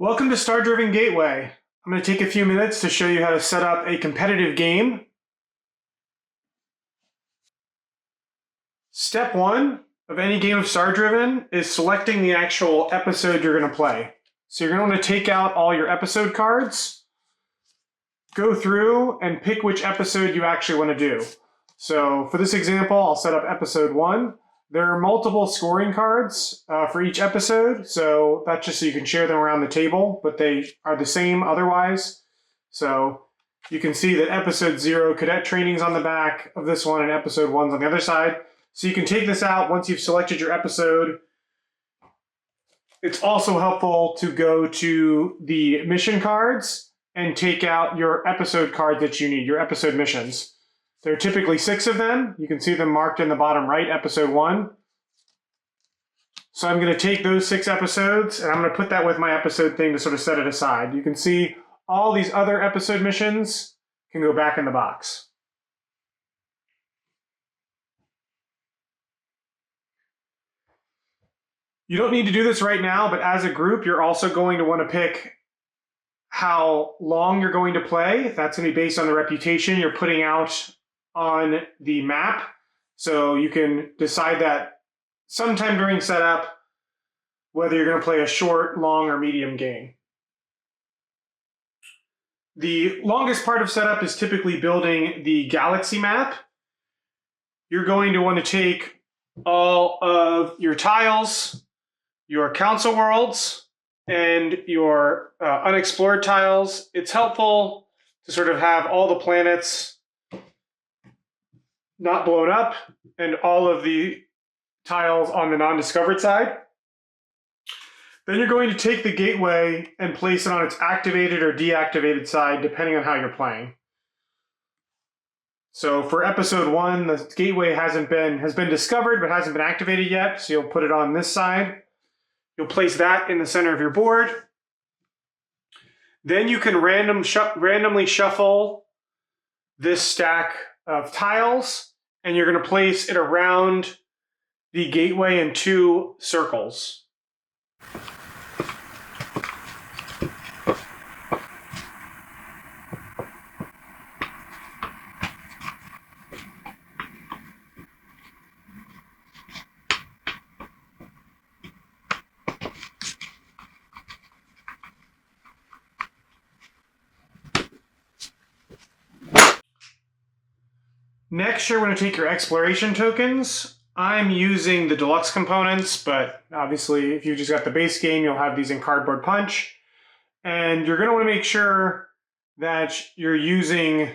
Welcome to StarDriven Gateway. I'm going to take a few minutes to show you how to set up a competitive game. Step one of any game of StarDriven is selecting the actual episode you're going to play. So you're going to want to take out all your episode cards, go through and pick which episode you actually want to do. So for this example, I'll set up episode 1. There are multiple scoring cards for each episode, so that's just so you can share them around the table, but they are the same otherwise. So you can see that episode 0, cadet training's on the back of this one, and episode 1's on the other side. So you can take this out once you've selected your episode. It's also helpful to go to the mission cards and take out your episode card that you need, your episode missions. There are typically 6 of them. You can see them marked in the bottom right, episode 1. So I'm going to take those 6 episodes, and I'm going to put that with my episode thing to sort of set it aside. You can see all these other episode missions can go back in the box. You don't need to do this right now, but as a group, you're also going to want to pick how long you're going to play. That's going to be based on the reputation you're putting out on the map. So you can decide that sometime during setup whether you're going to play a short, long, or medium game. The longest part of setup is typically building the galaxy map. You're going to want to take all of your tiles, your council worlds, and your unexplored tiles. It's helpful to sort of have all the planets not blown up and all of the tiles on the non-discovered side. Then you're going to take the gateway and place it on its activated or deactivated side, depending on how you're playing. So for episode 1, the gateway has been discovered but hasn't been activated yet, so you'll put it on this side. You'll place that in the center of your board. Then you can randomly shuffle this stack of tiles, and you're going to place it around the gateway in 2 circles. Next, you're going to take your exploration tokens. I'm using the deluxe components, but obviously if you just got the base game, you'll have these in Cardboard Punch. And you're going to want to make sure that you're using,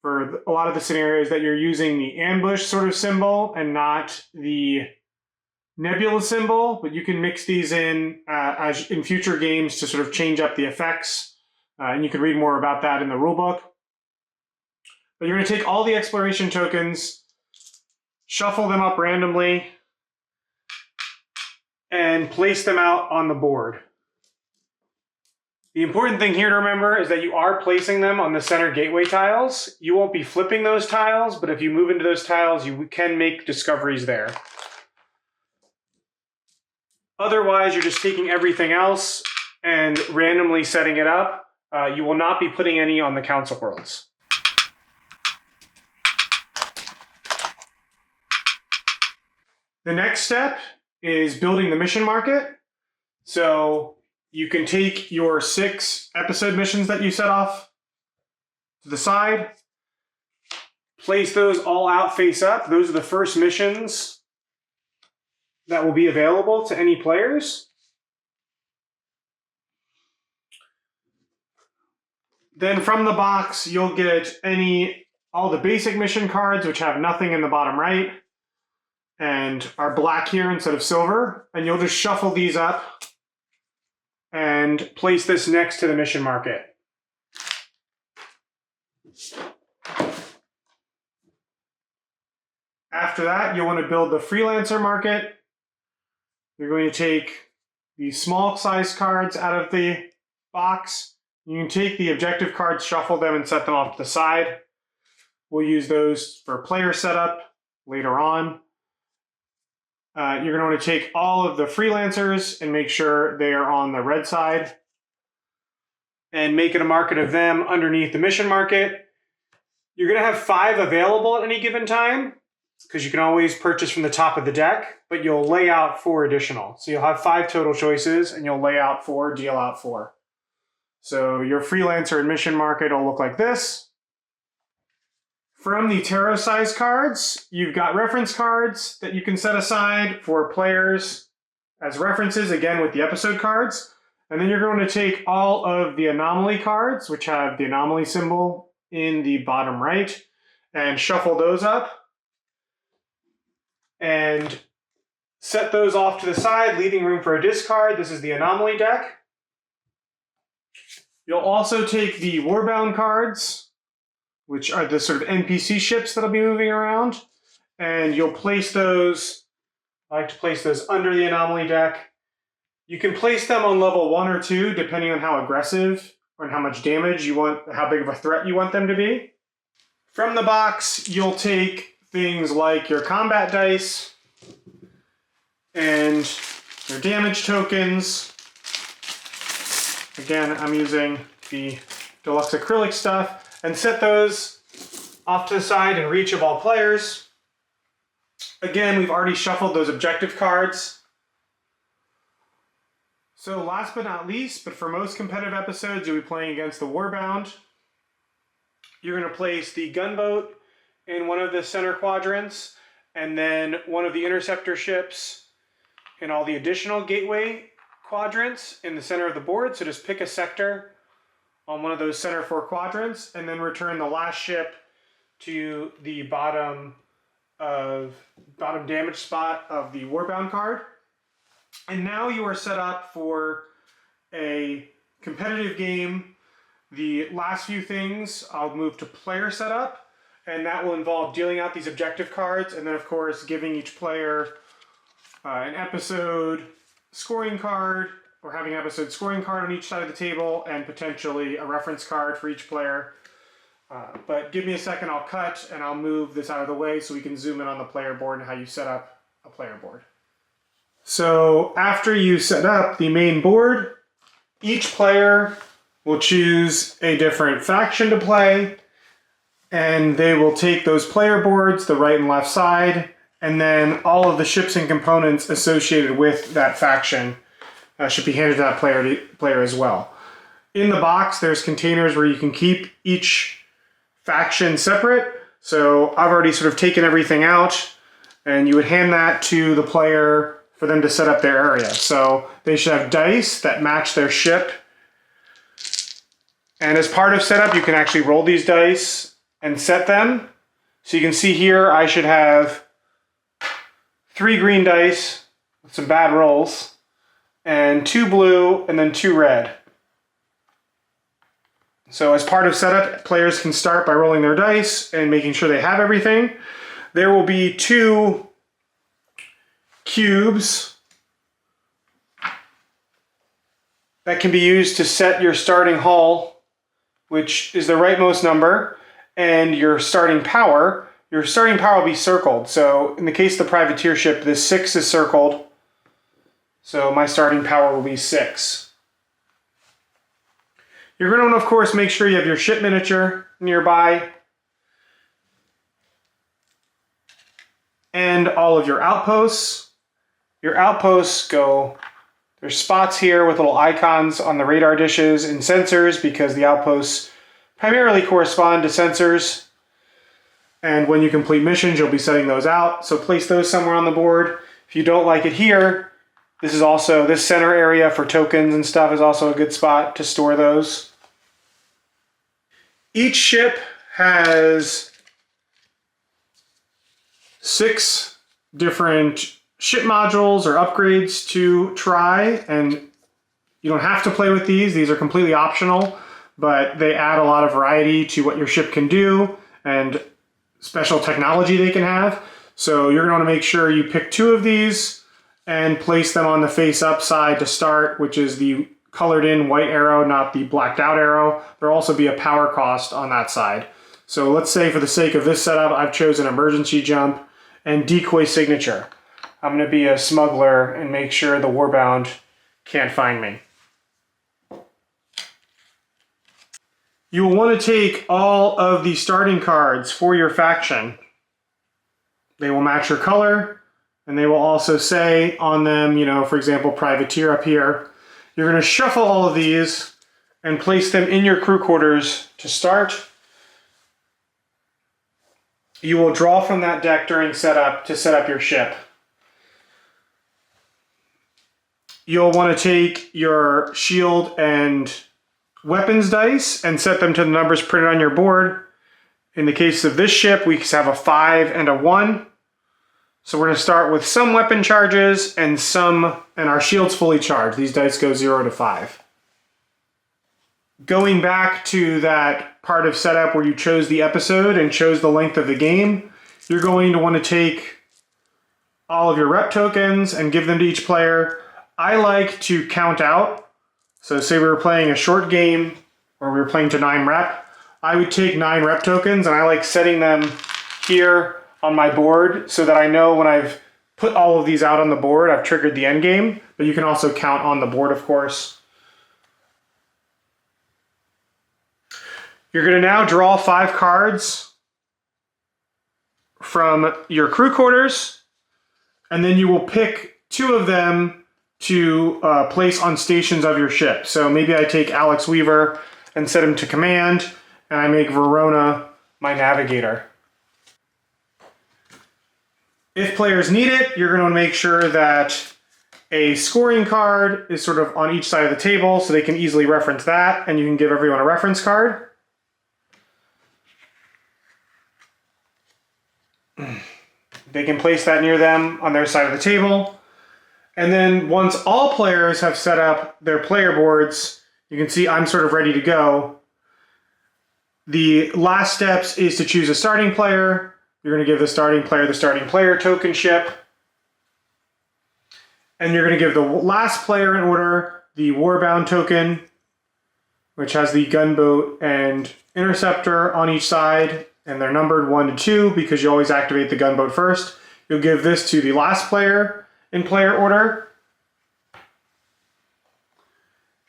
for a lot of the scenarios, that you're using the ambush sort of symbol and not the nebula symbol, but you can mix these in as in future games to sort of change up the effects. And you can read more about that in the rulebook. But you're going to take all the exploration tokens, shuffle them up randomly, and place them out on the board. The important thing here to remember is that you are placing them on the center gateway tiles. You won't be flipping those tiles, but if you move into those tiles, you can make discoveries there. Otherwise, you're just taking everything else and randomly setting it up. You will not be putting any on the council worlds. The next step is building the mission market. So you can take your 6 episode missions that you set off to the side, place those all out face up. Those are the first missions that will be available to any players. Then from the box, you'll get all the basic mission cards, which have nothing in the bottom right and are black here instead of silver. And you'll just shuffle these up and place this next to the mission market. After that, you'll want to build the freelancer market. You're going to take the small size cards out of the box. You can take the objective cards, shuffle them, and set them off to the side. We'll use those for player setup later on. You're going to want to take all of the freelancers and make sure they are on the red side and make it a market of them underneath the mission market. You're going to have 5 available at any given time because you can always purchase from the top of the deck, but you'll lay out 4 additional. So you'll have 5 total choices and you'll lay out 4, deal out 4. So your freelancer and mission market will look like this. From the tarot size cards, you've got reference cards that you can set aside for players as references, again with the episode cards. And then you're going to take all of the anomaly cards, which have the anomaly symbol in the bottom right, and shuffle those up and set those off to the side, leaving room for a discard. This is the anomaly deck. You'll also take the Warbound cards, which are the sort of NPC ships that'll be moving around, and you'll place those, I like to place those under the anomaly deck. You can place them on level 1 or 2, depending on how aggressive or how much damage you want, how big of a threat you want them to be. From the box, you'll take things like your combat dice and your damage tokens. Again, I'm using the deluxe acrylic stuff, and set those off to the side in reach of all players. Again, we've already shuffled those objective cards. So last but not least, but for most competitive episodes, you'll be playing against the Warbound. You're going to place the gunboat in one of the center quadrants, and then one of the interceptor ships in all the additional gateway quadrants in the center of the board. So just pick a sector on one of those center 4 quadrants, and then return the last ship to the bottom damage spot of the Warbound card. And now you are set up for a competitive game. The last few things I'll move to player setup, and that will involve dealing out these objective cards, and then of course giving each player an episode scoring card, or having an episode scoring card on each side of the table, and potentially a reference card for each player. But give me a second, I'll cut and I'll move this out of the way so we can zoom in on the player board and how you set up a player board. So after you set up the main board, each player will choose a different faction to play, and they will take those player boards, the right and left side, and then all of the ships and components associated with that faction should be handed to that player as well. In the box, there's containers where you can keep each faction separate. So I've already sort of taken everything out, and you would hand that to the player for them to set up their area. So they should have dice that match their ship. And as part of setup, you can actually roll these dice and set them. So you can see here, I should have 3 green dice with some bad rolls, and 2 blue, and then 2 red. So as part of setup, players can start by rolling their dice and making sure they have everything. There will be 2 cubes that can be used to set your starting hull, which is the rightmost number, and your starting power. Your starting power will be circled. So in the case of the privateer ship, this 6 is circled. So my starting power will be 6. You're going to want to, of course, make sure you have your ship miniature nearby, and all of your outposts. Your outposts there's spots here with little icons on the radar dishes and sensors, because the outposts primarily correspond to sensors. And when you complete missions, you'll be setting those out. So place those somewhere on the board. If you don't like it here, this center area for tokens and stuff is also a good spot to store those. Each ship has 6 different ship modules or upgrades to try, and you don't have to play with these. These are completely optional, but they add a lot of variety to what your ship can do and special technology they can have. So you're going to want to make sure you pick 2 of these and place them on the face up side to start, which is the colored in white arrow, not the blacked out arrow. There'll also be a power cost on that side. So let's say for the sake of this setup, I've chosen emergency jump and decoy signature. I'm going to be a smuggler and make sure the warbound can't find me. You will want to take all of the starting cards for your faction. They will match your color, and they will also say on them, you know, for example, Privateer up here. You're going to shuffle all of these and place them in your crew quarters to start. You will draw from that deck during setup to set up your ship. You'll want to take your shield and weapons dice and set them to the numbers printed on your board. In the case of this ship, we have a 5 and a 1. So we're going to start with some weapon charges and our shield's fully charged. These dice go 0 to 5. Going back to that part of setup where you chose the episode and chose the length of the game, you're going to want to take all of your rep tokens and give them to each player. I like to count out. So say we were playing a short game or we were playing to 9 rep, I would take 9 rep tokens and I like setting them here on my board so that I know when I've put all of these out on the board, I've triggered the end game, but you can also count on the board, of course. You're going to now draw 5 cards from your crew quarters, and then you will pick 2 of them to place on stations of your ship. So maybe I take Alex Weaver and set him to command, and I make Verona my navigator. If players need it, you're going to make sure that a scoring card is sort of on each side of the table so they can easily reference that, and you can give everyone a reference card. They can place that near them on their side of the table. And then once all players have set up their player boards, you can see I'm sort of ready to go. The last steps is to choose a starting player. You're going to give the starting player token ship. And you're going to give the last player in order the warbound token, which has the gunboat and interceptor on each side. And they're numbered 1 to 2 because you always activate the gunboat first. You'll give this to the last player in player order.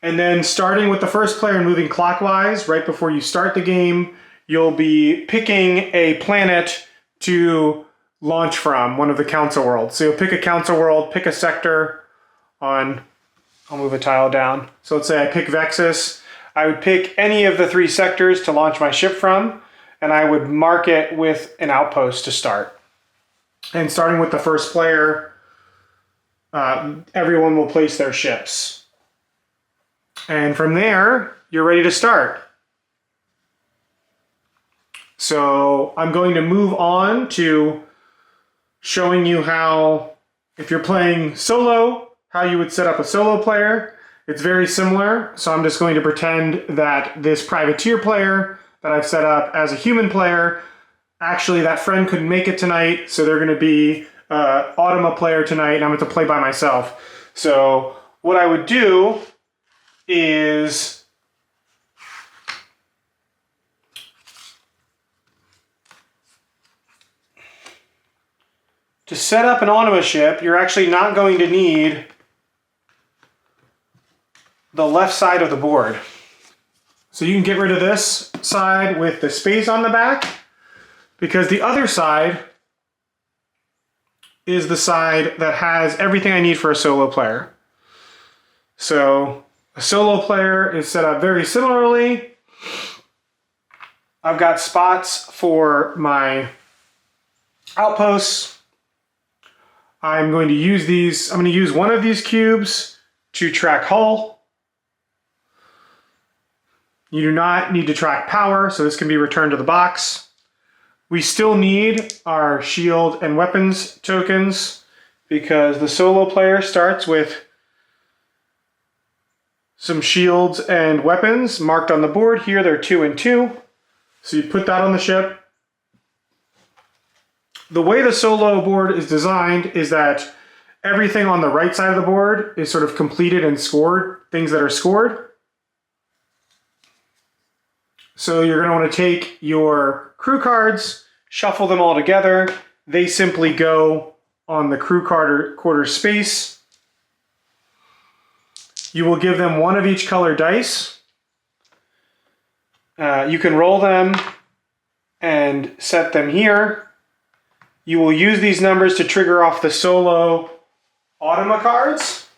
And then starting with the first player and moving clockwise, right before you start the game, you'll be picking a planet to launch from, one of the council worlds. So you'll pick a council world, pick a sector on, I'll move a tile down. So let's say I pick Vexus. I would pick any of the 3 sectors to launch my ship from, and I would mark it with an outpost to start. And starting with the first player, everyone will place their ships. And from there, you're ready to start. So I'm going to move on to showing you how, if you're playing solo, how you would set up a solo player. It's very similar. So I'm just going to pretend that this privateer player that I've set up as a human player, actually that friend couldn't make it tonight, so they're going to be Automat player tonight, and I'm going to play by myself. So what I would do is to set up an Automat ship, you're actually not going to need the left side of the board. So you can get rid of this side with the space on the back, because the other side is the side that has everything I need for a solo player. So a solo player is set up very similarly. I've got spots for my outposts. I'm going to use these. I'm going to use one of these cubes to track hull. You do not need to track power, so this can be returned to the box. We still need our shield and weapons tokens because the solo player starts with some shields and weapons marked on the board. Here they're 2 and 2. So you put that on the ship. The way the solo board is designed is that everything on the right side of the board is sort of completed and scored, things that are scored. So you're going to want to take your crew cards, shuffle them all together. They simply go on the crew quarter space. You will give them one of each color dice. You can roll them and set them here. You will use these numbers to trigger off the solo Automat cards,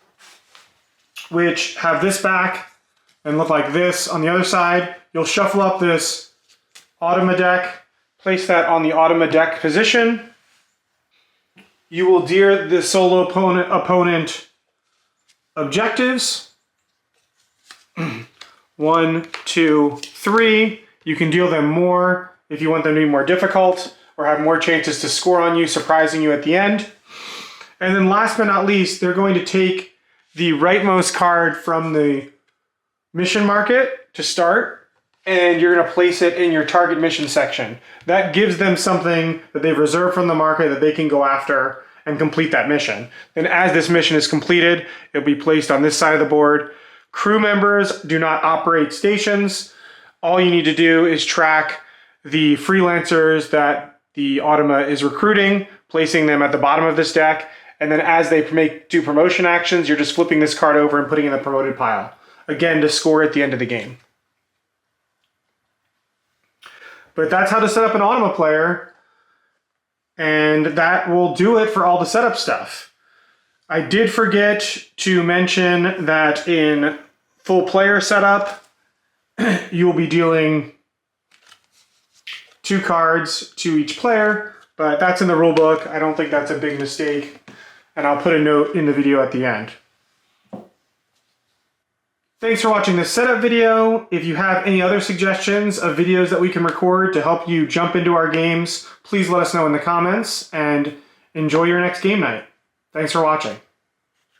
which have this back and look like this on the other side. You'll shuffle up this Automat deck, place that on the Automat deck position. You will deal the solo opponent objectives. 1, 2, 3. You can deal them more if you want them to be more difficult or have more chances to score on you, surprising you at the end. And then last but not least, they're going to take the rightmost card from the mission market to start, and you're going to place it in your target mission section. That gives them something that they've reserved from the market that they can go after and complete that mission. Then as this mission is completed, it'll be placed on this side of the board. Crew members do not operate stations. All you need to do is track the freelancers that the Automat is recruiting, placing them at the bottom of this deck, and then as they do promotion actions, you're just flipping this card over and putting it in the promoted pile. Again, to score at the end of the game. But that's how to set up an Automat player, and that will do it for all the setup stuff. I did forget to mention that in full player setup, you will be dealing 2 cards to each player, but that's in the rule book. I don't think that's a big mistake, and I'll put a note in the video at the end. Thanks for watching this setup video. If you have any other suggestions of videos that we can record to help you jump into our games, please let us know in the comments, and enjoy your next game night. Thanks for watching.